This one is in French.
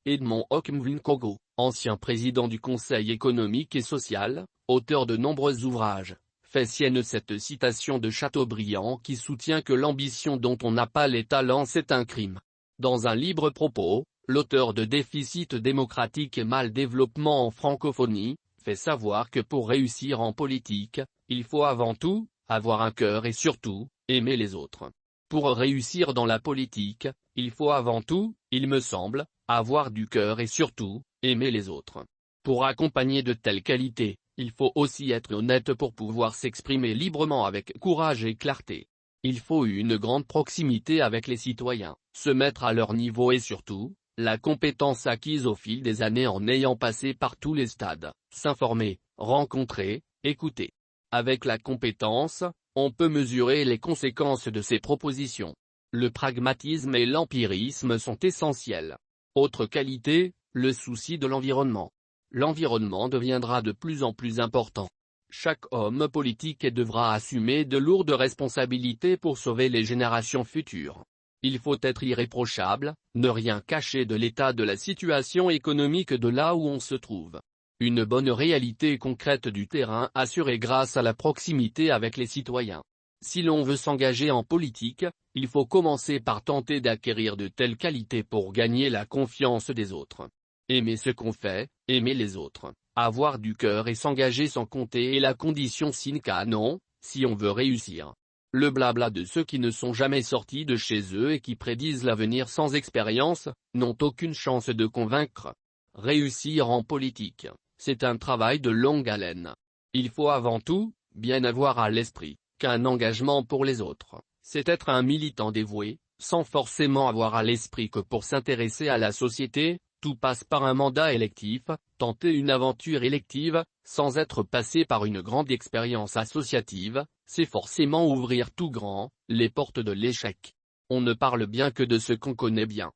Edmond Okmwinkogo, ancien président du Conseil économique et social, auteur de nombreux ouvrages, fait sienne cette citation de Chateaubriand qui soutient que l'ambition dont on n'a pas les talents c'est un crime. Dans un libre propos, l'auteur de Déficit démocratique et mal développement en francophonie, fait savoir que pour réussir en politique, il faut avant tout, avoir un cœur et surtout, aimer les autres. Pour réussir dans la politique, il faut avant tout, il me semble, avoir du cœur et surtout, aimer les autres. Pour accompagner de telles qualités, il faut aussi être honnête pour pouvoir s'exprimer librement avec courage et clarté. Il faut une grande proximité avec les citoyens, se mettre à leur niveau et surtout, la compétence acquise au fil des années en ayant passé par tous les stades, s'informer, rencontrer, écouter. Avec la compétence, on peut mesurer les conséquences de ses propositions. Le pragmatisme et l'empirisme sont essentiels. Autre qualité, le souci de l'environnement. L'environnement deviendra de plus en plus important. Chaque homme politique devra assumer de lourdes responsabilités pour sauver les générations futures. Il faut être irréprochable, ne rien cacher de l'état de la situation économique de là où on se trouve. Une bonne réalité concrète du terrain assurée grâce à la proximité avec les citoyens. Si l'on veut s'engager en politique, il faut commencer par tenter d'acquérir de telles qualités pour gagner la confiance des autres. Aimer ce qu'on fait, aimer les autres, avoir du cœur et s'engager sans compter est la condition sine qua non, si on veut réussir. Le blabla de ceux qui ne sont jamais sortis de chez eux et qui prédisent l'avenir sans expérience, n'ont aucune chance de convaincre. Réussir en politique, c'est un travail de longue haleine. Il faut avant tout, bien avoir à l'esprit, qu'un engagement pour les autres, c'est être un militant dévoué, sans forcément avoir à l'esprit que pour s'intéresser à la société, tout passe par un mandat électif, tenter une aventure élective, sans être passé par une grande expérience associative, c'est forcément ouvrir tout grand, les portes de l'échec. On ne parle bien que de ce qu'on connaît bien.